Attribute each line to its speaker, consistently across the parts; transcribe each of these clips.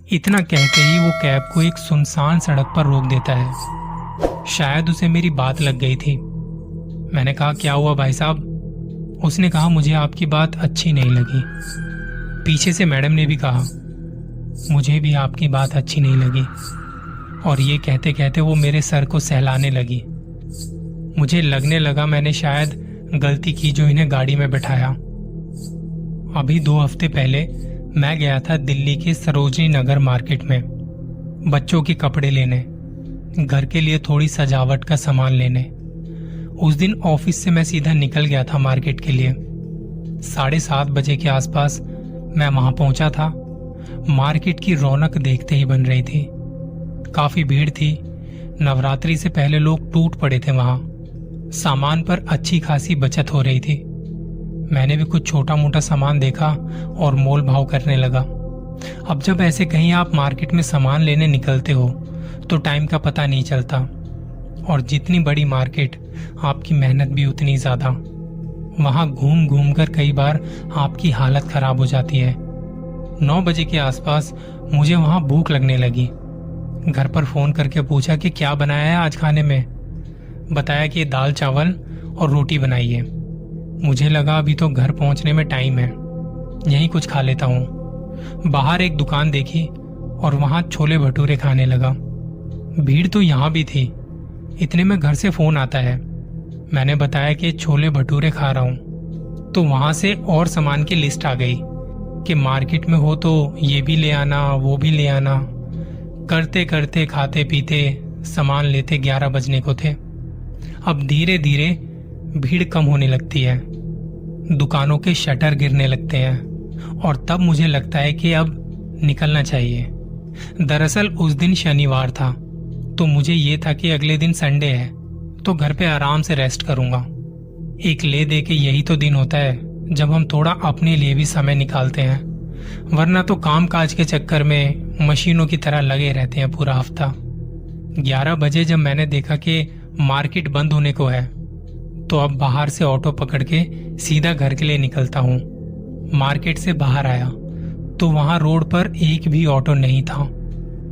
Speaker 1: इतना कहते ही वो कैब को एक सुनसान सड़क पर रोक देता है। शायद उसे मेरी बात लग गई थी। मैंने कहा, क्या हुआ भाई साहब? उसने कहा, मुझे आपकी बात अच्छी नहीं लगी। पीछे से मैडम ने भी कहा, मुझे भी आपकी बात अच्छी नहीं लगी। और ये कहते कहते वो मेरे सर को सहलाने लगी। मुझे लगने लगा मैंने शायद गलती की जो इन्हें गाड़ी में बैठाया। अभी 2 हफ्ते पहले मैं गया था दिल्ली के सरोजनी नगर मार्केट में बच्चों के कपड़े लेने, घर के लिए थोड़ी सजावट का सामान लेने। उस दिन ऑफिस से मैं सीधा निकल गया था मार्केट के लिए। 7:30 बजे के आसपास मैं वहां पहुंचा था। मार्केट की रौनक देखते ही बन रही थी। काफी भीड़ थी। नवरात्रि से पहले लोग टूट पड़े थे वहां। सामान पर अच्छी खासी बचत हो रही थी। मैंने भी कुछ छोटा मोटा सामान देखा और मोल भाव करने लगा। अब जब ऐसे कहीं आप मार्केट में सामान लेने निकलते हो तो टाइम का पता नहीं चलता, और जितनी बड़ी मार्केट आपकी मेहनत भी उतनी ज्यादा। वहां घूम घूम कर कई बार आपकी हालत खराब हो जाती है। 9 बजे के आसपास मुझे वहां भूख लगने लगी। घर पर फोन करके पूछा कि क्या बनाया है आज खाने में। बताया कि दाल चावल और रोटी बनाई है। मुझे लगा अभी तो घर पहुंचने में टाइम है, यहीं कुछ खा लेता हूं। बाहर एक दुकान देखी और वहां छोले भटूरे खाने लगा। भीड़ तो यहां भी थी। इतने में घर से फोन आता है। मैंने बताया कि छोले भटूरे खा रहा हूं। तो वहां से और सामान की लिस्ट आ गई कि मार्केट में हो तो ये भी ले आना, वो भी ले आना। करते करते खाते पीते सामान लेते 11 बजने को थे। अब धीरे धीरे भीड़ कम होने लगती है, दुकानों के शटर गिरने लगते हैं, और तब मुझे लगता है कि अब निकलना चाहिए। दरअसल उस दिन शनिवार था, तो मुझे ये था कि अगले दिन संडे है तो घर पे आराम से रेस्ट करूंगा। एक ले दे के यही तो दिन होता है जब हम थोड़ा अपने लिए भी समय निकालते हैं, वरना तो काम काज के चक्कर में मशीनों की तरह लगे रहते हैं पूरा हफ्ता। 11 बजे जब मैंने देखा कि मार्केट बंद होने को है, तो अब बाहर से ऑटो पकड़ के सीधा घर के लिए निकलता हूँ। मार्केट से बाहर आया तो वहां रोड पर एक भी ऑटो नहीं था।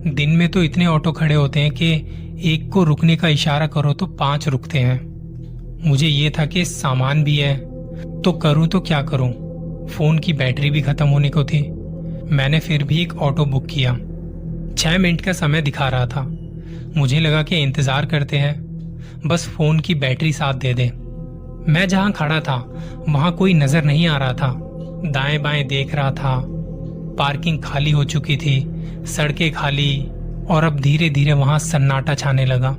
Speaker 1: दिन में तो इतने ऑटो खड़े होते हैं कि एक को रुकने का इशारा करो तो 5 रुकते हैं। मुझे ये था कि सामान भी है तो करूं तो क्या करूं। फोन की बैटरी भी खत्म होने को थी। मैंने फिर भी एक ऑटो बुक किया। 6 मिनट का समय दिखा रहा था। मुझे लगा कि इंतजार करते हैं, बस फोन की बैटरी साथ दे दे। मैं जहां खड़ा था वहां कोई नजर नहीं आ रहा था। दाएं बाएं देख रहा था। पार्किंग खाली हो चुकी थी, सड़कें खाली, और अब धीरे धीरे वहां सन्नाटा छाने लगा।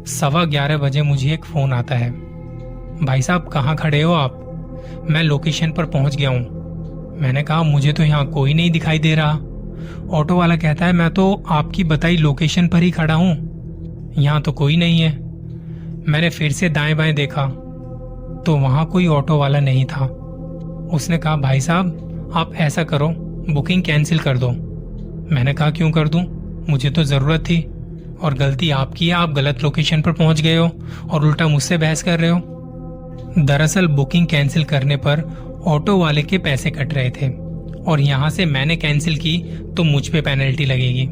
Speaker 1: 11:15 बजे मुझे एक फोन आता है। भाई साहब, कहाँ खड़े हो आप? मैं लोकेशन पर पहुंच गया हूं। मैंने कहा, मुझे तो यहाँ कोई नहीं दिखाई दे रहा। ऑटो वाला कहता है, मैं तो आपकी बताई लोकेशन पर ही खड़ा हूं, यहाँ तो कोई नहीं है। मैंने फिर से दाएं बाएं देखा तो वहां कोई ऑटो वाला नहीं था। उसने कहा, भाई साहब आप ऐसा करो, बुकिंग कैंसिल कर दो। मैंने कहा, क्यों कर दूं? मुझे तो जरूरत थी, और गलती आपकी है। आप गलत लोकेशन पर पहुंच गए हो और उल्टा मुझसे बहस कर रहे हो। दरअसल बुकिंग कैंसिल करने पर ऑटो वाले के पैसे कट रहे थे, और यहां से मैंने कैंसिल की तो मुझ पे पेनल्टी लगेगी।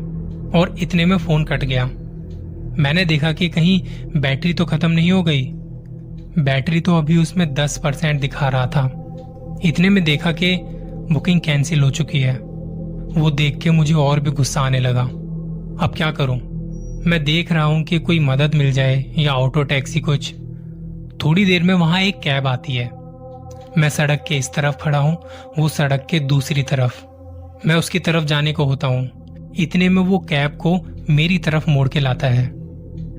Speaker 1: और इतने में फोन कट गया। मैंने देखा कि कहीं बैटरी तो खत्म नहीं हो गई। बैटरी तो अभी उसमें 10% दिखा रहा था। इतने में देखा कि बुकिंग कैंसिल हो चुकी है। वो देख के मुझे और भी गुस्सा आने लगा। अब क्या करूं? मैं देख रहा हूं कि कोई मदद मिल जाए या ऑटो टैक्सी कुछ। थोड़ी देर में वहां एक कैब आती है। मैं सड़क के इस तरफ खड़ा हूं, वो सड़क के दूसरी तरफ। मैं उसकी तरफ जाने को होता हूं। इतने में वो कैब को मेरी तरफ मोड़ के लाता है।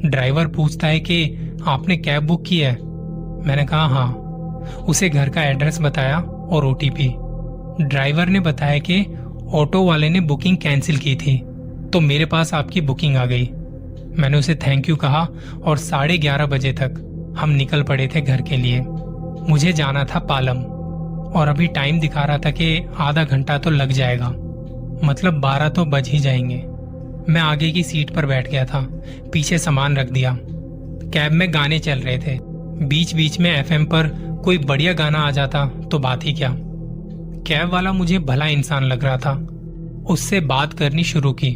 Speaker 1: ड्राइवर पूछता है कि आपने कैब बुक की है? मैंने कहा हाँ। उसे घर का एड्रेस बताया और OTP। ड्राइवर ने बताया कि ऑटो वाले ने बुकिंग कैंसिल की थी, तो मेरे पास आपकी बुकिंग आ गई। मैंने उसे थैंक यू कहा और 11:30 बजे तक हम निकल पड़े थे घर के लिए। मुझे जाना था पालम, और अभी टाइम दिखा रहा था कि आधा घंटा तो लग जाएगा, मतलब 12 तो बज ही जाएंगे। मैं आगे की सीट पर बैठ गया था, पीछे सामान रख दिया। कैब में गाने चल रहे थे। बीच बीच में FM पर कोई बढ़िया गाना आ जाता तो बात ही क्या। कैब वाला मुझे भला इंसान लग रहा था। उससे बात करनी शुरू की।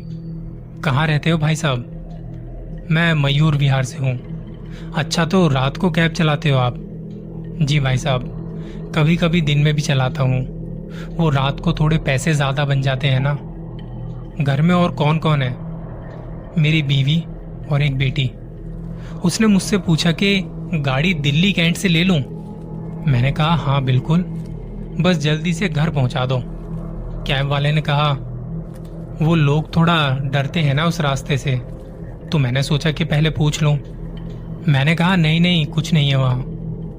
Speaker 1: कहाँ रहते हो भाई साहब? मैं मयूर विहार से हूँ। अच्छा, तो रात को कैब चलाते हो आप? जी भाई साहब, कभी कभी दिन में भी चलाता हूँ। वो रात को थोड़े पैसे ज़्यादा बन जाते हैं ना। घर में और कौन कौन है? मेरी बीवी और एक बेटी। उसने मुझसे पूछा कि गाड़ी दिल्ली कैंट से ले लूं? मैंने कहा हाँ बिल्कुल, बस जल्दी से घर पहुंचा दो। कैब वाले ने कहा वो लोग थोड़ा डरते हैं ना उस रास्ते से, तो मैंने सोचा कि पहले पूछ लूं। मैंने कहा नहीं नहीं, कुछ नहीं है वहाँ,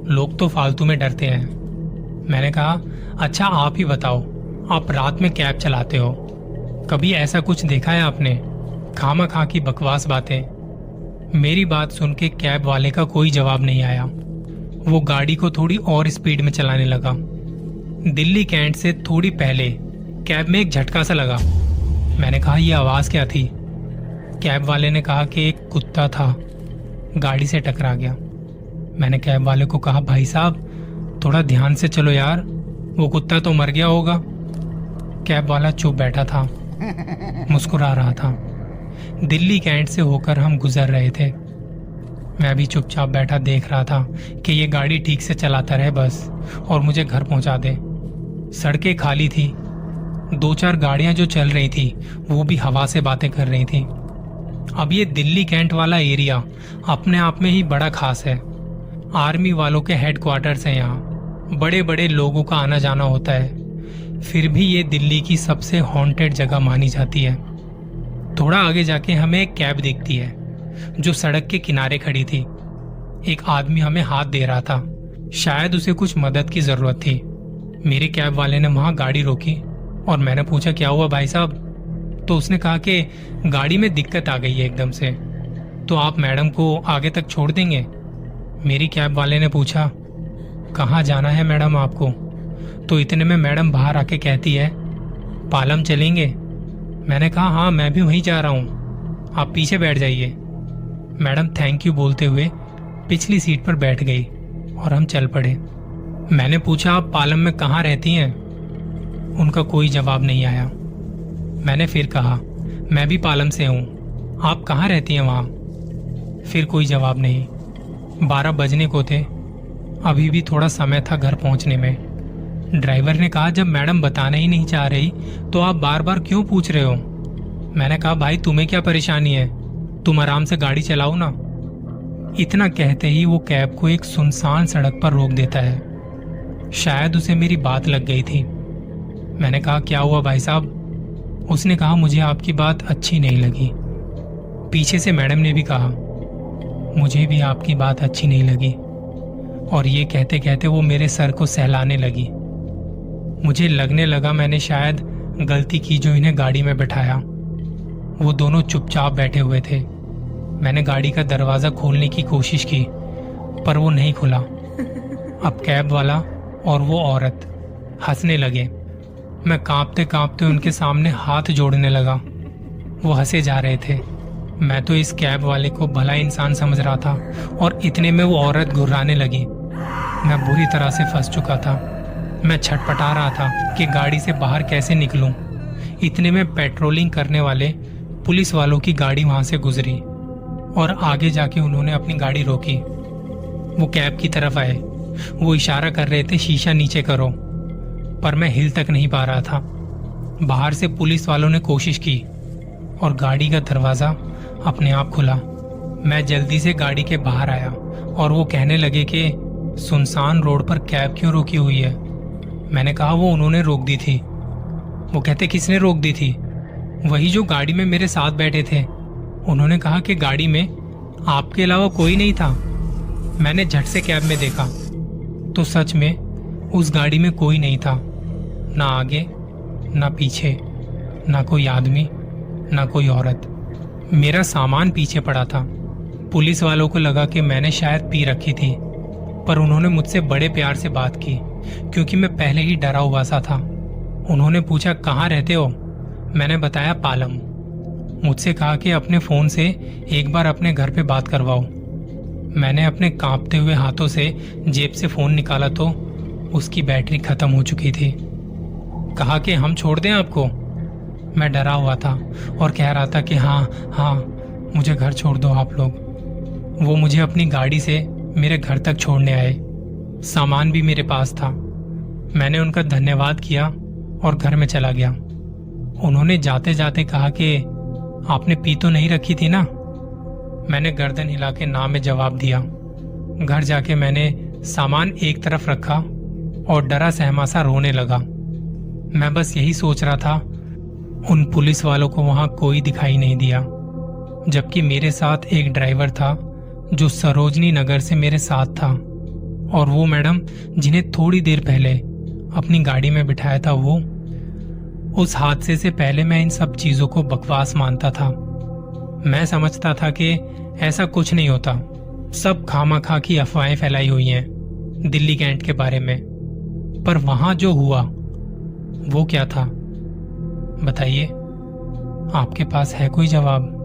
Speaker 1: लोग तो फालतू में डरते हैं। मैंने कहा अच्छा आप ही बताओ, आप रात में कैब चलाते हो, कभी ऐसा कुछ देखा है आपने? खामा खा की बकवास बातें। मेरी बात सुन के कैब वाले का कोई जवाब नहीं आया। वो गाड़ी को थोड़ी और स्पीड में चलाने लगा। दिल्ली कैंट से थोड़ी पहले कैब में एक झटका सा लगा। मैंने कहा ये आवाज क्या थी? कैब वाले ने कहा कि एक कुत्ता था, गाड़ी से टकरा गया। मैंने कैब वाले को कहा भाई साहब थोड़ा ध्यान से चलो यार, वो कुत्ता तो मर गया होगा। कैब वाला चुप बैठा था, मुस्कुरा रहा था। दिल्ली कैंट से होकर हम गुजर रहे थे। मैं भी चुपचाप बैठा देख रहा था कि ये गाड़ी ठीक से चलाता रहे बस, और मुझे घर पहुंचा दे। सड़कें खाली थी, 2-4 गाड़ियां जो चल रही थी वो भी हवा से बातें कर रही थी। अब ये दिल्ली कैंट वाला एरिया अपने आप में ही बड़ा खास है। आर्मी वालों के हेडक्वार्टर्स हैं यहाँ, बड़े बड़े लोगों का आना जाना होता है। फिर भी ये दिल्ली की सबसे हॉन्टेड जगह मानी जाती है। थोड़ा आगे जाके हमें एक कैब दिखती है जो सड़क के किनारे खड़ी थी। एक आदमी हमें हाथ दे रहा था, शायद उसे कुछ मदद की जरूरत थी। मेरे कैब वाले ने वहां गाड़ी रोकी और मैंने पूछा क्या हुआ भाई साहब? तो उसने कहा कि गाड़ी में दिक्कत आ गई है एकदम से, तो आप मैडम को आगे तक छोड़ देंगे? मेरी कैब वाले ने पूछा कहाँ जाना है मैडम आपको? तो इतने में मैडम बाहर आके कहती है पालम चलेंगे? मैंने कहा हाँ मैं भी वहीं जा रहा हूँ, आप पीछे बैठ जाइए। मैडम थैंक यू बोलते हुए पिछली सीट पर बैठ गई और हम चल पड़े। मैंने पूछा आप पालम में कहाँ रहती हैं? उनका कोई जवाब नहीं आया। मैंने फिर कहा मैं भी पालम से हूँ, आप कहाँ रहती हैं वहाँ? फिर कोई जवाब नहीं। 12 बजने को थे, अभी भी थोड़ा समय था घर पहुँचने में। ड्राइवर ने कहा जब मैडम बताना ही नहीं चाह रही तो आप बार बार क्यों पूछ रहे हो? मैंने कहा भाई तुम्हें क्या परेशानी है, तुम आराम से गाड़ी चलाओ ना। इतना कहते ही वो कैब को एक सुनसान सड़क पर रोक देता है। शायद उसे मेरी बात लग गई थी। मैंने कहा क्या हुआ भाई साहब? उसने कहा मुझे आपकी बात अच्छी नहीं लगी। पीछे से मैडम ने भी कहा मुझे भी आपकी बात अच्छी नहीं लगी। और ये कहते कहते वो मेरे सर को सहलाने लगी। मुझे लगने लगा मैंने शायद गलती की जो इन्हें गाड़ी में बैठाया। वो दोनों चुपचाप बैठे हुए थे। मैंने गाड़ी का दरवाजा खोलने की कोशिश की पर वो नहीं खुला। अब कैब वाला और वो औरत हंसने लगे। मैं कांपते कांपते उनके सामने हाथ जोड़ने लगा। वो हंसे जा रहे थे। मैं तो इस कैब वाले को भला इंसान समझ रहा था और इतने में वो औरत घुर्राने लगी। मैं बुरी तरह से फंस चुका था। मैं छटपटा रहा था कि गाड़ी से बाहर कैसे निकलूं। इतने में पेट्रोलिंग करने वाले पुलिस वालों की गाड़ी वहां से गुजरी और आगे जाके उन्होंने अपनी गाड़ी रोकी। वो कैब की तरफ आए। वो इशारा कर रहे थे शीशा नीचे करो, पर मैं हिल तक नहीं पा रहा था। बाहर से पुलिस वालों ने कोशिश की और गाड़ी का दरवाजा अपने आप खुला। मैं जल्दी से गाड़ी के बाहर आया और वो कहने लगे कि सुनसान रोड पर कैब क्यों रोकी हुई है? मैंने कहा वो उन्होंने रोक दी थी। वो कहते किसने रोक दी थी? वही जो गाड़ी में मेरे साथ बैठे थे। उन्होंने कहा कि गाड़ी में आपके अलावा कोई नहीं था। मैंने झट से कैब में देखा तो सच में उस गाड़ी में कोई नहीं था, ना आगे ना पीछे, ना कोई आदमी ना कोई औरत। मेरा सामान पीछे पड़ा था। पुलिस वालों को लगा कि मैंने शायद पी रखी थी, पर उन्होंने मुझसे बड़े प्यार से बात की क्योंकि मैं पहले ही डरा हुआ सा था। उन्होंने पूछा कहाँ रहते हो? मैंने बताया पालम। मुझसे कहा कि अपने फोन से एक बार अपने घर पे बात करवाओ। मैंने अपने कांपते हुए हाथों से जेब से फोन निकाला तो उसकी बैटरी खत्म हो चुकी थी। कहा कि हम छोड़ दें आपको? मैं डरा हुआ था और कह रहा था कि हाँ हाँ, मुझे घर छोड़ दो आप लोग। वो मुझे अपनी गाड़ी से मेरे घर तक छोड़ने आए। सामान भी मेरे पास था। मैंने उनका धन्यवाद किया और घर में चला गया। उन्होंने जाते जाते कहा कि आपने पी तो नहीं रखी थी ना? मैंने गर्दन हिला के ना में जवाब दिया। घर जाके मैंने सामान एक तरफ रखा और डरा सहमा सा रोने लगा। मैं बस यही सोच रहा था, उन पुलिस वालों को वहां कोई दिखाई नहीं दिया, जबकि मेरे साथ एक ड्राइवर था जो सरोजनी नगर से मेरे साथ था, और वो मैडम जिन्हें थोड़ी देर पहले अपनी गाड़ी में बिठाया था, वो उस हादसे से पहले मैं इन सब चीजों को बकवास मानता था। मैं समझता था कि ऐसा कुछ नहीं होता, सब खामा-खा की अफवाहें फैलाई हुई हैं दिल्ली कैंट के बारे में। पर वहां जो हुआ वो क्या था? बताइए, आपके पास है कोई जवाब?